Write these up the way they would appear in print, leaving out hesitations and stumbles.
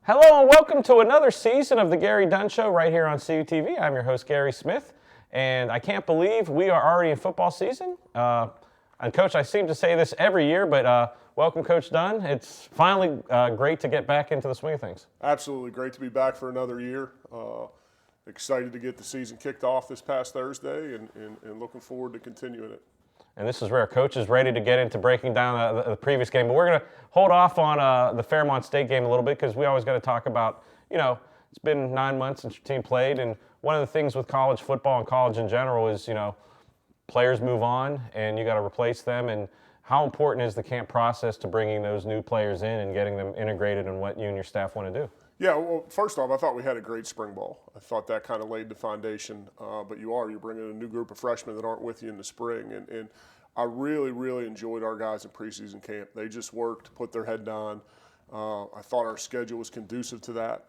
Hello and welcome to another season of the Gary Dunn Show right here on CUTV. I'm your host, Gary Smith, and I can't believe we are already in football season. And Coach, I seem to say this every year, but welcome, Coach Dunn. It's finally great to get back into the swing of things. Absolutely great to be back for another year. Excited to get the season kicked off this past Thursday and looking forward to continuing it. And this is where Coach is ready to get into breaking down the previous game. But we're going to hold off on the Fairmont State game a little bit because we always got to talk about, it's been 9 months since your team played. And one of the things with college football and college in general is, players move on and you got to replace them. And how important is the camp process to bringing those new players in and getting them integrated in what you and your staff want to do? Yeah, well, first off, I thought we had a great spring ball. I thought that kind of laid the foundation. But you're bringing a new group of freshmen that aren't with you in the spring. And I really, really enjoyed our guys in preseason camp. They just worked, put their head down. I thought our schedule was conducive to that.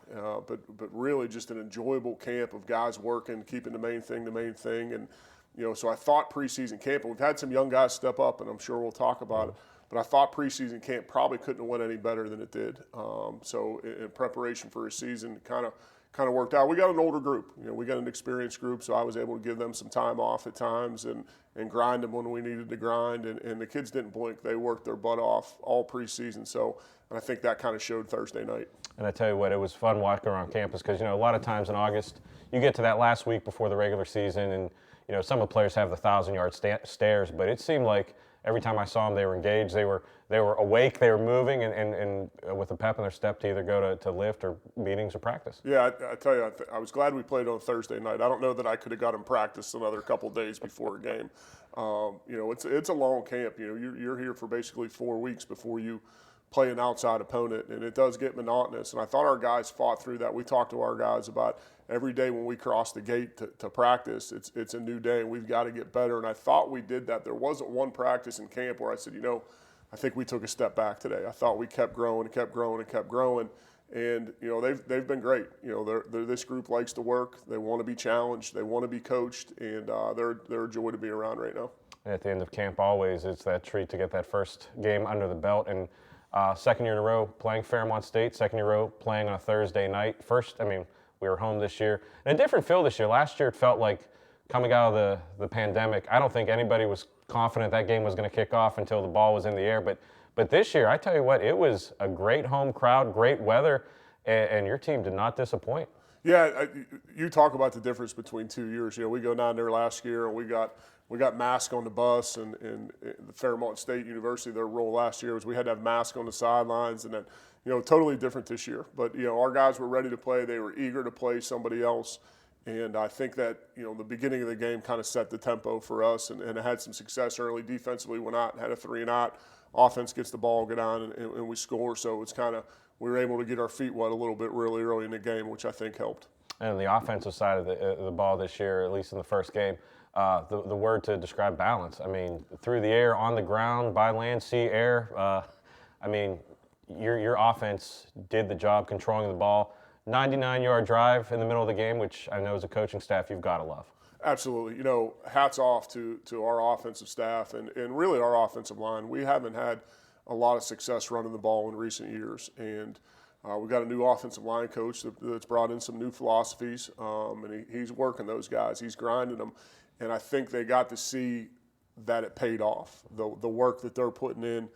But really just an enjoyable camp of guys working, keeping the main thing. And, so I thought preseason camp, and we've had some young guys step up, and I'm sure we'll talk about it. But I thought preseason camp probably couldn't have went any better than it did. So in preparation for a season, kind of worked out. We got an older group. We got an experienced group, so I was able to give them some time off at times and grind them when we needed to grind. And the kids didn't blink. They worked their butt off all preseason. So and I think that kind of showed Thursday night. And I tell you what, it was fun walking around campus because, a lot of times in August, you get to that last week before the regular season and, some of the players have the 1,000-yard stares, but it seemed like every time I saw them, they were engaged, they were awake, they were moving, and with a pep in their step to either go to lift or meetings or practice. Yeah, I tell you, I was glad we played on Thursday night. I don't know that I could have got them practice another couple days before a game. It's a long camp. You're here for basically 4 weeks before you play an outside opponent, and it does get monotonous. And I thought our guys fought through that. We talked to our guys about every day when we cross the gate to practice, it's a new day, and we've got to get better. And I thought we did that. There wasn't one practice in camp where I said, I think we took a step back today. I thought we kept growing and kept growing and kept growing. And, they've been great. This group likes to work. They want to be challenged. They want to be coached, and they're a joy to be around right now. At the end of camp, always, it's that treat to get that first game under the belt. And second year in a row playing Fairmont State, second year in a row playing on a Thursday night. We were home this year. And a different feel this year. Last year it felt like coming out of the pandemic, I don't think anybody was confident that game was going to kick off until the ball was in the air. But this year, I tell you what, it was a great home crowd, great weather, and your team did not disappoint. Yeah, you talk about the difference between 2 years. We go down there last year and we got masks on the bus, and the Fairmont State University, their role last year was we had to have masks on the sidelines, and then totally different this year. But our guys were ready to play. They were eager to play somebody else, and I think that the beginning of the game kind of set the tempo for us, and had some success early. Defensively, went out and had a 3-and-out. Offense gets the ball, get on, and we score. So it's kind of we were able to get our feet wet a little bit really early in the game, which I think helped. And the offensive side of the ball this year, at least in the first game, the word to describe balance. Through the air, on the ground, by land, sea, air. Your offense did the job controlling the ball. 99-yard drive in the middle of the game, which I know as a coaching staff you've got to love. Absolutely. Hats off to our offensive staff and really our offensive line. We haven't had a lot of success running the ball in recent years. And we've got a new offensive line coach that's brought in some new philosophies, and he's working those guys. He's grinding them. And I think they got to see that it paid off. The work that they're putting in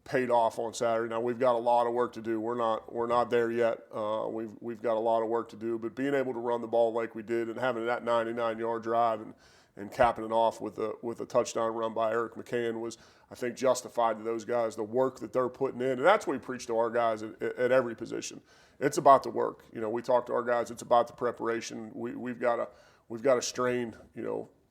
paid off on Saturday. Now we've got a lot of work to do. We're not there yet. We've got a lot of work to do. But being able to run the ball like we did and having that 99-yard drive and capping it off with a touchdown run by Eric McCann was, I think, justified to those guys. The work that they're putting in, and that's what we preach to our guys at every position. It's about the work. We talk to our guys. It's about the preparation. We've got to strain.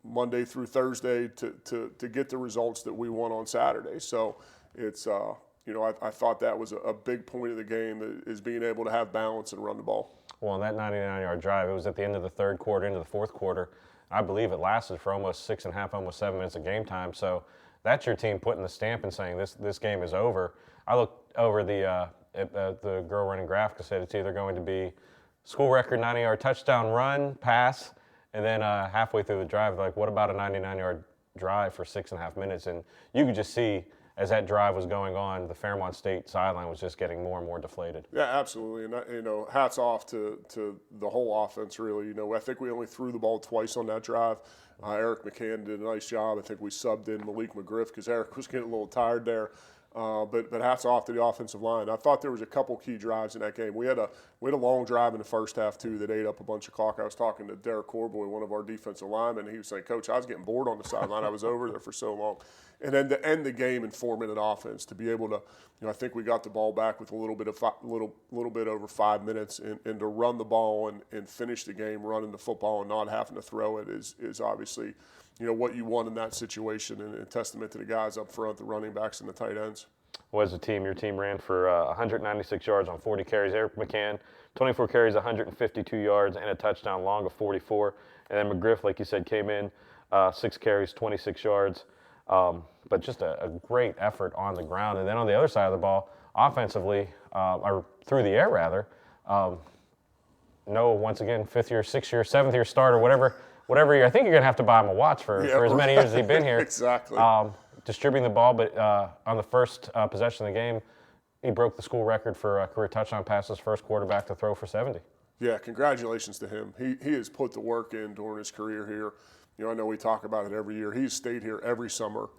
Monday through Thursday to get the results that we want on Saturday. So it's I thought that was a big point of the game is being able to have balance and run the ball. Well, on that 99-yard drive, it was at the end of the third quarter, into the fourth quarter. I believe it lasted for almost 6.5, almost 7 minutes of game time. So that's your team putting the stamp and saying this game is over. I looked over at the girl running graphic and said it's either going to be school record 90-yard touchdown run, pass, and then halfway through the drive, like, what about a 99-yard drive for 6.5 minutes? And you could just see as that drive was going on, the Fairmont State sideline was just getting more and more deflated. Yeah, absolutely. And, hats off to the whole offense, really. I think we only threw the ball twice on that drive. Eric McCann did a nice job. I think we subbed in Malik McGriff because Eric was getting a little tired there. But hats off to the offensive line. I thought there was a couple key drives in that game. We had a long drive in the first half, too, that ate up a bunch of clock. I was talking to Derek Corboy, one of our defensive linemen, and he was saying, Coach, I was getting bored on the sideline. I was over there for so long. And then to end the game in 4-minute offense, to be able to, I think we got the ball back with a little bit over 5 minutes, and to run the ball and finish the game running the football and not having to throw it is obviously, what you want in that situation, and a testament to the guys up front, the running backs and the tight ends. Well, as a team, your team ran for 196 yards on 40 carries. Eric McCann, 24 carries, 152 yards, and a touchdown, long of 44. And then McGriff, like you said, came in 6 carries, 26 yards. But just a great effort on the ground. And then on the other side of the ball, offensively, or through the air rather, Noah, once again, 5th year, 6th year, 7th year starter, whatever year. I think you're going to have to buy him a watch for as many years as he's been here. Exactly. Distributing the ball, but on the first possession of the game, he broke the school record for career touchdown passes, first quarterback to throw for 70. Yeah, congratulations to him. He has put the work in during his career here. I know we talk about it every year. He's stayed here every summer,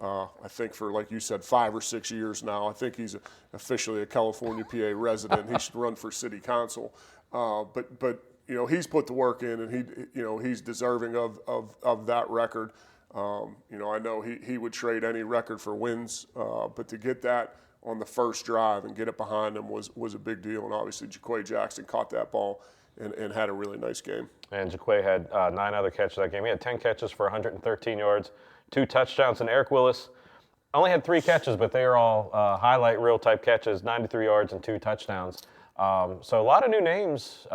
I think for, like you said, 5 or 6 years now. I think he's officially a California, PA resident. He should run for city council. But he's put the work in, and he's deserving of that record. I know he would trade any record for wins, but to get that on the first drive and get it behind him was a big deal. And obviously, Jaquay Jackson caught that ball and had a really nice game. And Jaquay had 9 other catches that game. He had 10 catches for 113 yards, 2 touchdowns. And Eric Willis only had 3 catches, but they are all highlight reel type catches, 93 yards and 2 touchdowns. So a lot of new names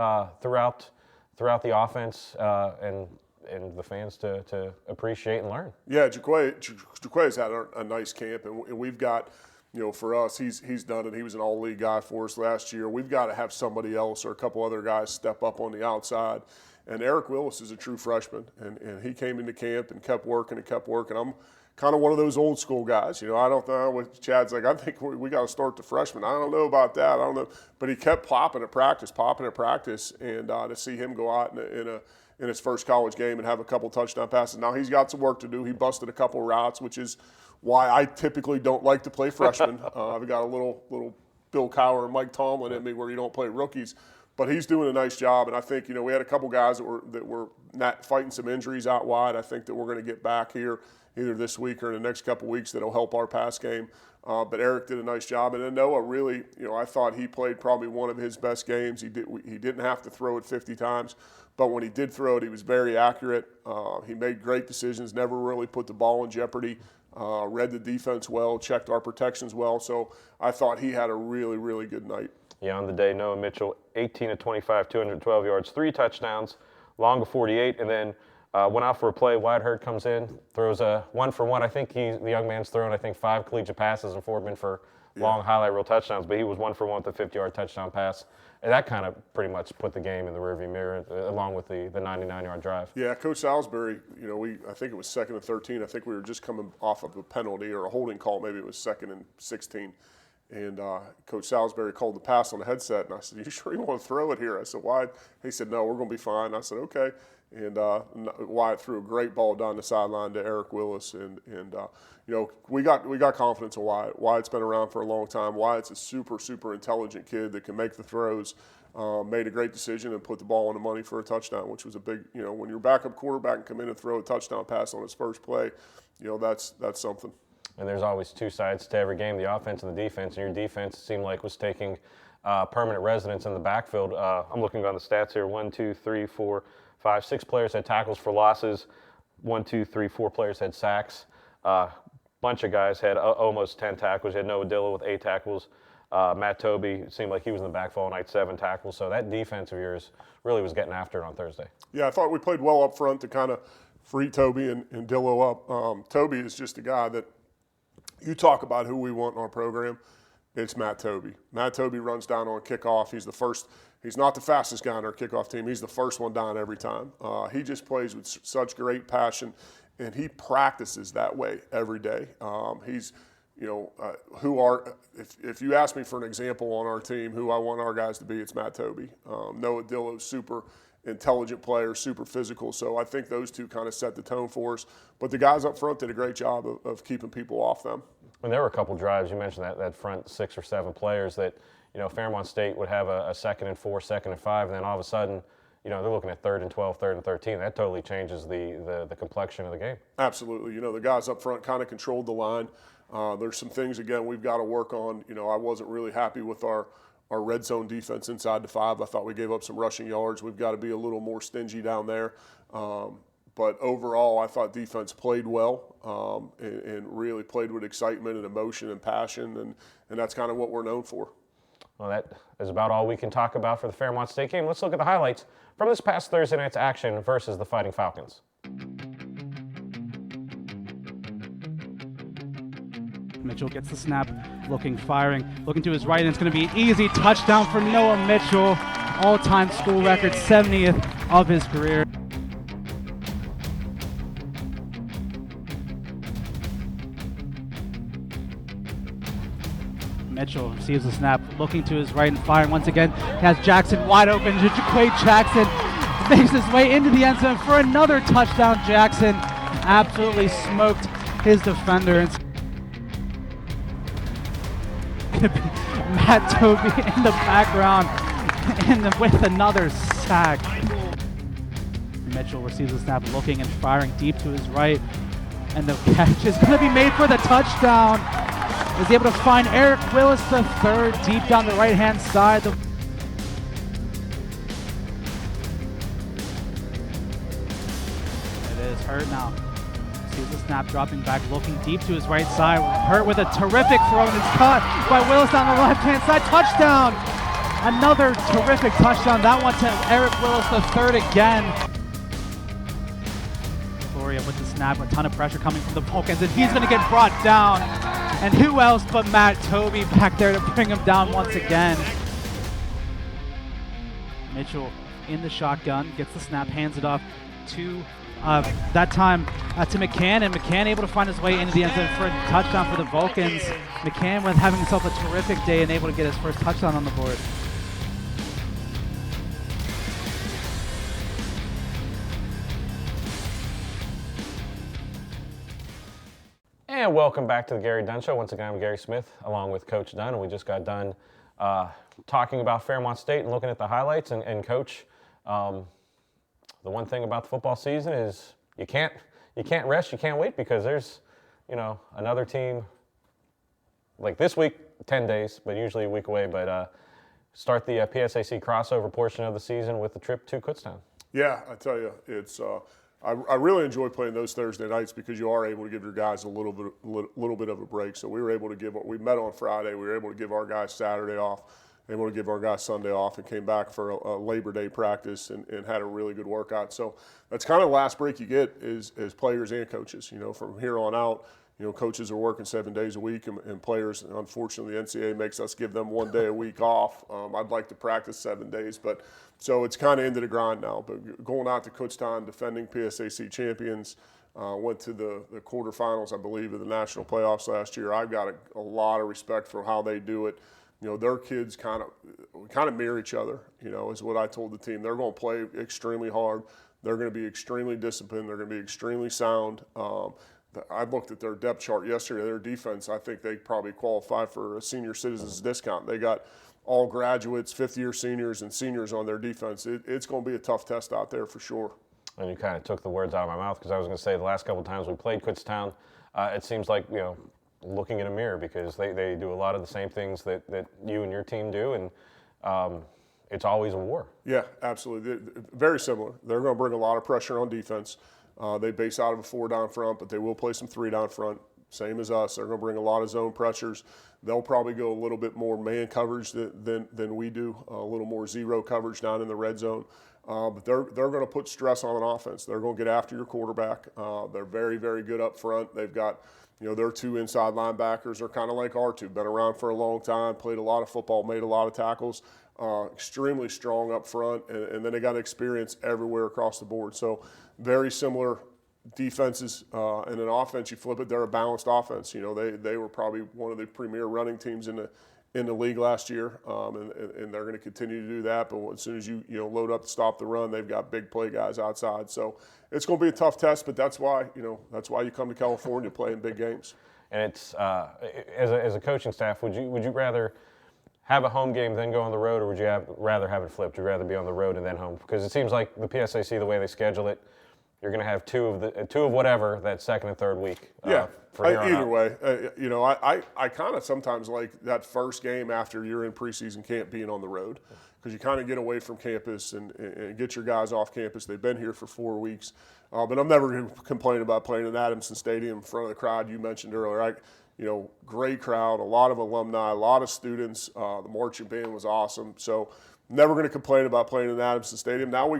throughout the offense and the fans to appreciate and learn. Yeah, Jaquay's had a nice camp, and we've got, for us, he's done it. He was an all-league guy for us last year. We've got to have somebody else or a couple other guys step up on the outside. And Eric Willis is a true freshman, and he came into camp and kept working. I'm kind of one of those old school guys. I don't know what Chad's like. I think we got to start the freshman. I don't know about that. I don't know. But he kept popping at practice, and to see him go out in his first college game and have a couple touchdown passes. Now he's got some work to do. He busted a couple routes, which is why I typically don't like to play freshmen. I've got a little Bill Cowher and Mike Tomlin in me where you don't play rookies. But he's doing a nice job, and I think we had a couple guys that were not fighting some injuries out wide. I think that we're going to get back here either this week or in the next couple weeks that'll help our pass game. But Eric did a nice job, and then Noah really, I thought he played probably one of his best games. He didn't have to throw it 50 times, but when he did throw it, he was very accurate. He made great decisions, never really put the ball in jeopardy. Read the defense well, checked our protections well. So I thought he had a really, really good night. Yeah, on the day, Noah Mitchell, 18 of 25, 212 yards, 3 touchdowns, long of 48, and then went out for a play. Wyatt Hurd comes in, throws a 1-for-1. I think the young man's thrown, 5 collegiate passes and 4 have been for long highlight reel touchdowns, but he was 1-for-1 with a 50-yard touchdown pass. And that kind of pretty much put the game in the rearview mirror, along with the 99-yard drive. Yeah, Coach Salisbury, I think it was 2nd and 13. I think we were just coming off of a penalty or a holding call. Maybe it was 2nd and 16. And Coach Salisbury called the pass on the headset, and I said, "You sure you want to throw it here?" I said, "Why?" He said, "No, we're going to be fine." I said, "Okay." And Wyatt threw a great ball down the sideline to Eric Willis, and we got confidence in Wyatt. Wyatt's been around for a long time. Wyatt's a super, super intelligent kid that can make the throws. Made a great decision and put the ball on the money for a touchdown, which was a big, when your backup quarterback can come in and throw a touchdown pass on his first play, that's something. And there's always 2 sides to every game, the offense and the defense. And your defense seemed like was taking permanent residence in the backfield. I'm looking on the stats here. 1, 2, 3, 4, 5, 6 players had tackles for losses. 1, 2, 3, 4 players had sacks. Bunch of guys had almost 10 tackles. You had Noah Dilla with 8 tackles. Matt Tobey, it seemed like he was in the backfield all night, 7 tackles. So that defense of yours really was getting after it on Thursday. Yeah, I thought we played well up front to kind of free Tobey and Dillo up. Tobey is just a guy that you talk about who we want in our program. It's Matt Tobey. Matt Tobey runs down on kickoff. He's the first. He's not the fastest guy on our kickoff team. He's the first one down every time. He just plays with such great passion, and he practices that way every day. He's if you ask me for an example on our team, who I want our guys to be, it's Matt Tobey. Noah Dillo's super intelligent player, super physical. So I think those two kind of set the tone for us. But the guys up front did a great job of keeping people off them. And there were a couple drives, you mentioned that front 6 or 7 players that, Fairmont State would have a 2nd and 4, 2nd and 5, and then all of a sudden, they're looking at 3rd and 12, 3rd and 13. That totally changes the complexion of the game. Absolutely. The guys up front kind of controlled the line. There's some things, again, we've got to work on. I wasn't really happy with our red zone defense inside the 5. I thought we gave up some rushing yards. We've got to be a little more stingy down there. But overall, I thought defense played well and really played with excitement and emotion and passion, and that's kind of what we're known for. Well, that is about all we can talk about for the Fairmont State game. Let's look at the highlights from this past Thursday night's action versus the Fighting Falcons. Mitchell gets the snap, firing, looking to his right, and it's going to be an easy touchdown for Noah Mitchell. All-time school record, 70th of his career. Mitchell receives the snap, looking to his right and firing once again. He has Jackson wide open. Jaquay Jackson makes his way into the end zone for another touchdown. Jackson absolutely smoked his defender. Matt Tobey in the background with another sack. Mitchell receives the snap, looking and firing deep to his right, and the catch is going to be made for the touchdown. Is able to find Eric Willis III deep down the right-hand side. It is Hurt now. Sees the snap, dropping back, looking deep to his right side. Hurt with a terrific throw, and it's caught by Willis down the left-hand side. Touchdown! Another terrific touchdown. That one to Eric Willis III again. Gloria with the snap, a ton of pressure coming from the Vulcans, and he's going to get brought down. And who else but Matt Tobey back there to bring him down once again. Mitchell in the shotgun, gets the snap, hands it off to that time to McCann, and McCann able to find his way into the end zone for a touchdown for the Vulcans. McCann was having himself a terrific day and able to get his first touchdown on the board. And welcome back to the Gary Dunn Show. Once again, I'm Gary Smith, along with Coach Dunn, and we just got done talking about Fairmont State and looking at the highlights. And Coach, the one thing about the football season is you can't rest, you can't wait, because there's another team like this week, 10 days, but usually a week away. But start the PSAC crossover portion of the season with the trip to Kutztown. Yeah, I tell you, it's. I really enjoy playing those Thursday nights because you are able to give your guys a little bit of a break. So we were able to we met on Friday. We were able to give our guys Saturday off, able to give our guys Sunday off, and came back for a Labor Day practice and had a really good workout. So that's kind of the last break you get is players and coaches. From here on out, coaches are working 7 days a week, and players, unfortunately, the NCAA makes us give them 1 day a week off. I'd like to practice 7 days, but so it's kind of into the grind now. But going out to Kutztown, defending PSAC champions, went to the quarterfinals, I believe, of the national playoffs last year. I've got a lot of respect for how they do it. Their kids kind of mirror each other, is what I told the team. They're going to play extremely hard. They're going to be extremely disciplined. They're going to be extremely sound. I looked at their depth chart yesterday. Their defense, I think they probably qualify for a senior citizens discount. They got all graduates, fifth-year seniors, and seniors on their defense. It's going to be a tough test out there for sure. And you kind of took the words out of my mouth, because I was going to say the last couple of times we played Kutztown, it seems like, looking in a mirror, because they do a lot of the same things that you and your team do, and it's always a war. Yeah, absolutely. Very similar. They're going to bring a lot of pressure on defense. They base out of a 4 down front, but they will play some 3 down front, same as us. They're going to bring a lot of zone pressures. They'll probably go a little bit more man coverage than we do, a little more zero coverage down in the red zone. But they're going to put stress on an offense. They're going to get after your quarterback. They're very, very good up front. They've got, their 2 inside linebackers are kind of like our 2, been around for a long time, played a lot of football, made a lot of tackles, extremely strong up front, and then they got experience everywhere across the board. So very similar defenses and an offense, you flip it, they're a balanced offense. They were probably one of the premier running teams in the league last year, and they're going to continue to do that. But as soon as you load up to stop the run, they've got big play guys outside. So it's going to be a tough test, but that's why you come to California playing big games. And it's as a coaching staff, would you rather have a home game then go on the road, or would you rather have it flipped? Would you rather be on the road and then home? Because it seems like the PSAC, the way they schedule it, you're going to have two of whatever that second and third week. Either way, I kind of sometimes like that first game after you're in preseason camp being on the road, because you kind of get away from campus and get your guys off campus. They've been here for 4 weeks, but I'm never going to complain about playing in Adamson Stadium in front of the crowd you mentioned earlier. Great crowd, a lot of alumni, a lot of students. The marching band was awesome. So never going to complain about playing in Adamson Stadium. Now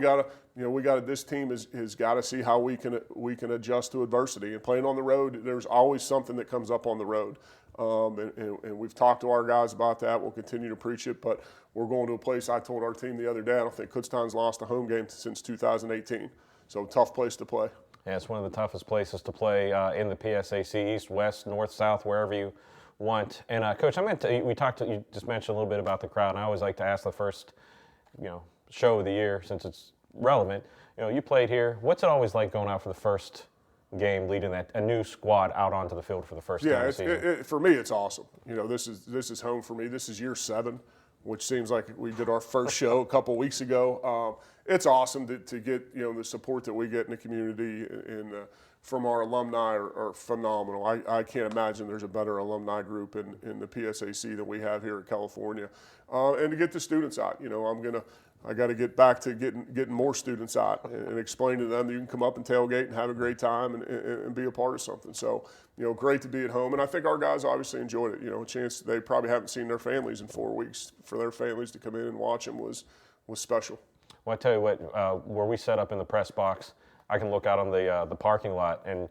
this team has got to see how we can adjust to adversity. And playing on the road, there's always something that comes up on the road. And we've talked to our guys about that. We'll continue to preach it, but we're going to a place. I told our team the other day, I don't think Kutztown's lost a home game since 2018. So tough place to play. Yeah, it's one of the toughest places to play in the PSAC, east, west, north, south, wherever you want. And Coach, you just mentioned a little bit about the crowd, and I always like to ask the first, show of the year, since it's relevant. You played here. What's it always like going out for the first game, leading a new squad out onto the field for the first time of the season? For me, it's awesome. This is home for me. This is year 7, which seems like we did our first show a couple weeks ago. It's awesome to get the support that we get in the community and from our alumni are phenomenal. I can't imagine there's a better alumni group in the PSAC than we have here in California. And to get the students out, I got to get back to getting more students out and explain to them that you can come up and tailgate and have a great time and be a part of something. So, great to be at home. And I think our guys obviously enjoyed it. A chance they probably haven't seen their families in 4 weeks. For their families to come in and watch them was special. Well, I tell you what, where we set up in the press box, I can look out on the parking lot, and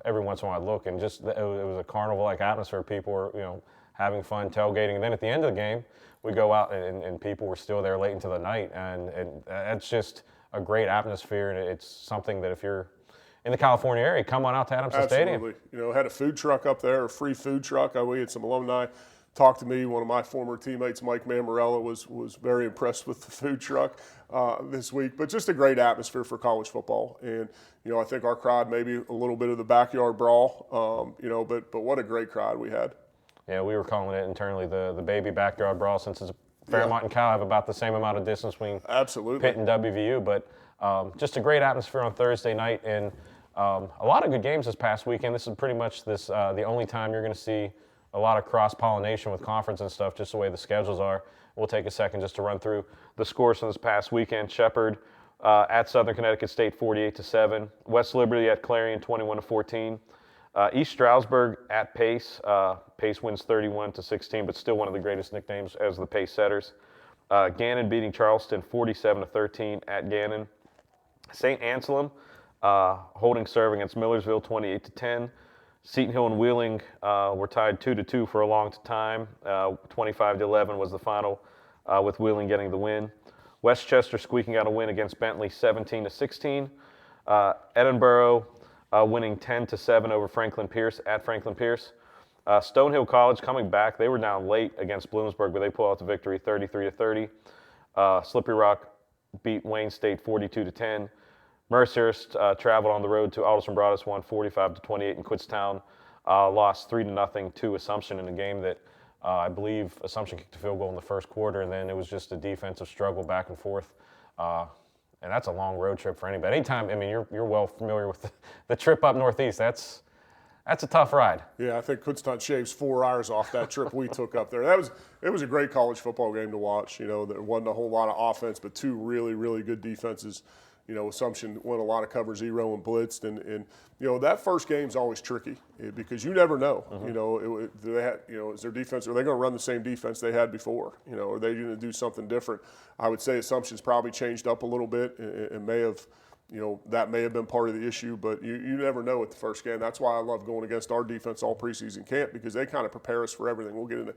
every once in a while I look, and just it was a carnival-like atmosphere. People were having fun tailgating, and then at the end of the game, we go out and people were still there late into the night, and that's just a great atmosphere, and it's something that if you're in the California area, come on out to Adamson Stadium. Absolutely. Had a food truck up there, a free food truck. We had some alumni talk to me. One of my former teammates, Mike Mammarella, was very impressed with the food truck this week. But just a great atmosphere for college football. And, I think our crowd, maybe a little bit of the backyard brawl, but what a great crowd we had. Yeah, we were calling it internally the baby backyard brawl, since it's Fairmont and Cal have about the same amount of distance between Pitt and WVU. But just a great atmosphere on Thursday night, and a lot of good games this past weekend. This is pretty much the only time you're going to see a lot of cross-pollination with conference and stuff, just the way the schedules are. We'll take a second just to run through the scores from this past weekend. Shepherd at Southern Connecticut State 48-7. West Liberty at Clarion 21-14. East Stroudsburg at Pace. Pace wins 31-16, but still one of the greatest nicknames as the Pace setters. Gannon beating Charleston 47-13 at Gannon. St. Anselm holding serve against Millersville 28-10. Seton Hill and Wheeling were tied 2-2 for a long time. 25-11 was the final, with Wheeling getting the win. Westchester squeaking out a win against Bentley 17-16. Edinburgh winning 10-7 over Franklin Pierce at Franklin Pierce. Stonehill College coming back. They were down late against Bloomsburg, but they pull out the victory 33-30. Slippery Rock beat Wayne State 42-10. Mercyhurst traveled on the road to Alderson Broaddus, won 45-28, and Kutztown lost 3-0 to Assumption in a game that I believe Assumption kicked a field goal in the first quarter, and then it was just a defensive struggle back and forth. And that's a long road trip for anybody. Anytime, you're well familiar with the trip up northeast. That's a tough ride. Yeah, I think Kutztown shaves 4 hours off that trip we took up there. It was a great college football game to watch. There wasn't a whole lot of offense, but 2 really, really good defenses. Assumption won a lot of cover zero and blitzed, and that first game's always tricky because you never know. Is their defense? Are they going to run the same defense they had before? Are they going to do something different? I would say Assumption's probably changed up a little bit and may have. That may have been part of the issue, but you never know at the first game. That's why I love going against our defense all preseason camp, because they kind of prepare us for everything. We'll get into,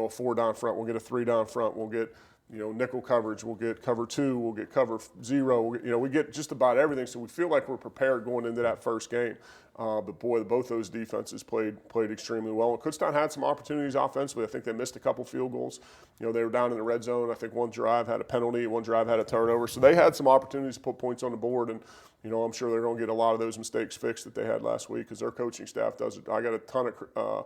a 4 down front. We'll get a 3 down front. We'll get, nickel coverage. We'll get cover 2. We'll get cover 0. We get just about everything. So we feel like we're prepared going into that first game. But boy, both those defenses played extremely well. And Kutztown had some opportunities offensively. I think they missed a couple field goals. They were down in the red zone. I think one drive had a penalty, one drive had a turnover. So they had some opportunities to put points on the board. And I'm sure they're going to get a lot of those mistakes fixed that they had last week because their coaching staff does it. I got a ton of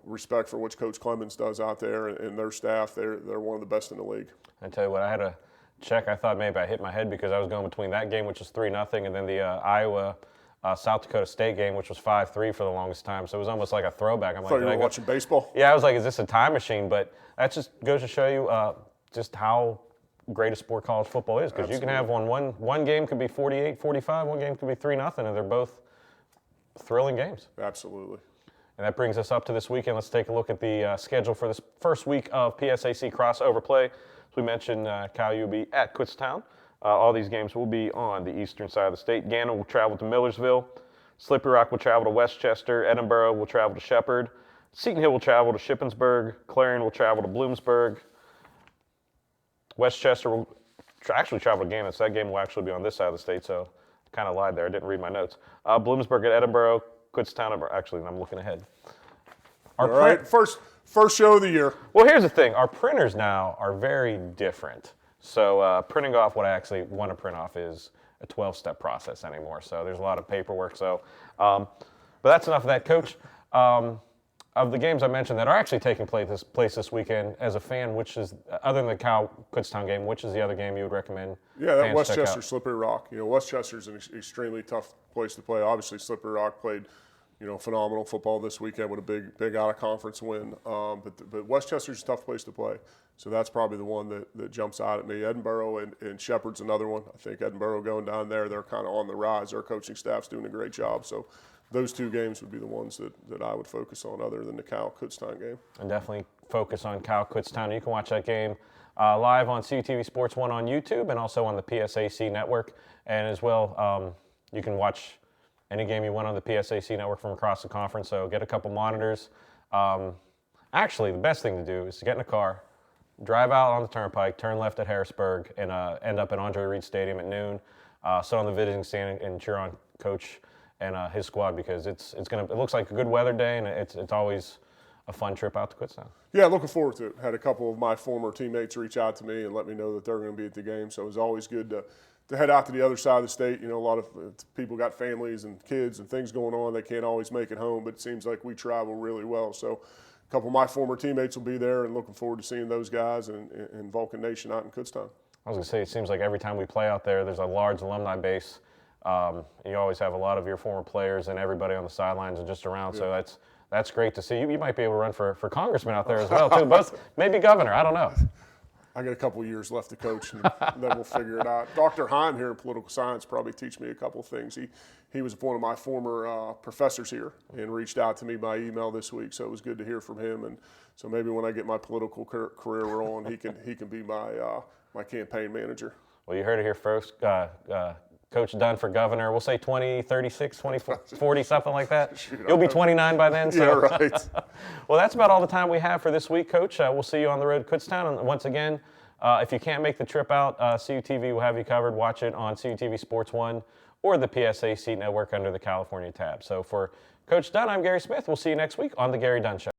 respect for what Coach Clemens does out there and their staff. They're one of the best in the league. I tell you what, I had to check. I thought maybe I hit my head because I was going between that game, which was 3-0, and then the Iowa South Dakota State game, which was 5-3 for the longest time. So it was almost like a throwback. I'm I thought you were watching baseball. Yeah, I was like, is this a time machine? But that just goes to show you just how great a sport college football is, because you can have one game could be 48-45, one game could be 3-0, and they're both thrilling games. Absolutely. And that brings us up to this weekend. Let's take a look at the schedule for this first week of PSAC crossover play. As we mentioned, Cal U will be at Kutztown. All these games will be on the eastern side of the state. Gannon will travel to Millersville. Slippery Rock will travel to Westchester. Edinboro will travel to Shepherd. Seton Hill will travel to Shippensburg. Clarion will travel to Bloomsburg. Westchester will actually travel to Gannon, so that game will actually be on this side of the state, so I kind of lied there. I didn't read my notes. Bloomsburg at Edinboro. Kutztown, actually, I'm looking ahead. All right, first show of the year. Well, here's the thing. Our printers now are very different. So printing off what I actually want to print off is a 12-step process anymore. So there's a lot of paperwork. So, but that's enough of that, Coach. Of the games I mentioned that are actually taking place this weekend, as a fan, which is, other than the Cal-Kutztown game, which is the other game you would recommend? Yeah, that Westchester Slippery Rock. Westchester's an extremely tough place to play. Obviously, Slippery Rock played phenomenal football this weekend with a big out-of-conference win. But Westchester's a tough place to play. So that's probably the one that jumps out at me. Edinboro and Shepherd's another one. I think Edinboro going down there, they're kind of on the rise. Their coaching staff's doing a great job. So those two games would be the ones that I would focus on other than the Cal-Kutztown game. And definitely focus on Cal-Kutztown. You can watch that game live on CUTV Sports 1 on YouTube and also on the PSAC network. And as well, you can watch any game you want on the PSAC network from across the conference. So get a couple monitors. Actually, the best thing to do is to get in a car, drive out on the turnpike, turn left at Harrisburg, and end up at Andre Reed Stadium at noon. Sit on the visiting stand and cheer on Coach and his squad, because it looks like a good weather day, and it's always a fun trip out to Kutztown. Yeah, looking forward to it. Had a couple of my former teammates reach out to me and let me know that they're going to be at the game, so it was always good to head out to the other side of the state. A lot of people got families and kids and things going on. They can't always make it home, but it seems like we travel really well. So a couple of my former teammates will be there, and looking forward to seeing those guys and Vulcan Nation out in Kutztown. I was going to say, it seems like every time we play out there's a large alumni base. You always have a lot of your former players and everybody on the sidelines and just around, yeah. So that's great to see. You might be able to run for congressman out there as well, too. Both, maybe governor, I don't know. I got a couple of years left to coach, and then we'll figure it out. Dr. Hine here in political science probably teach me a couple of things. He was one of my former professors here and reached out to me by email this week, so it was good to hear from him. And so maybe when I get my political career rolling, he can be my campaign manager. Well, you heard it here first. Coach Dunn for governor. We'll say 20, 36, 20, 40, something like that. You'll be 29 by then. So. Yeah, right. Well, that's about all the time we have for this week, Coach. We'll see you on the road to Kutztown. And once again, if you can't make the trip out, CUTV will have you covered. Watch it on CUTV Sports 1 or the PSAC network under the California tab. So for Coach Dunn, I'm Gary Smith. We'll see you next week on The Gary Dunn Show.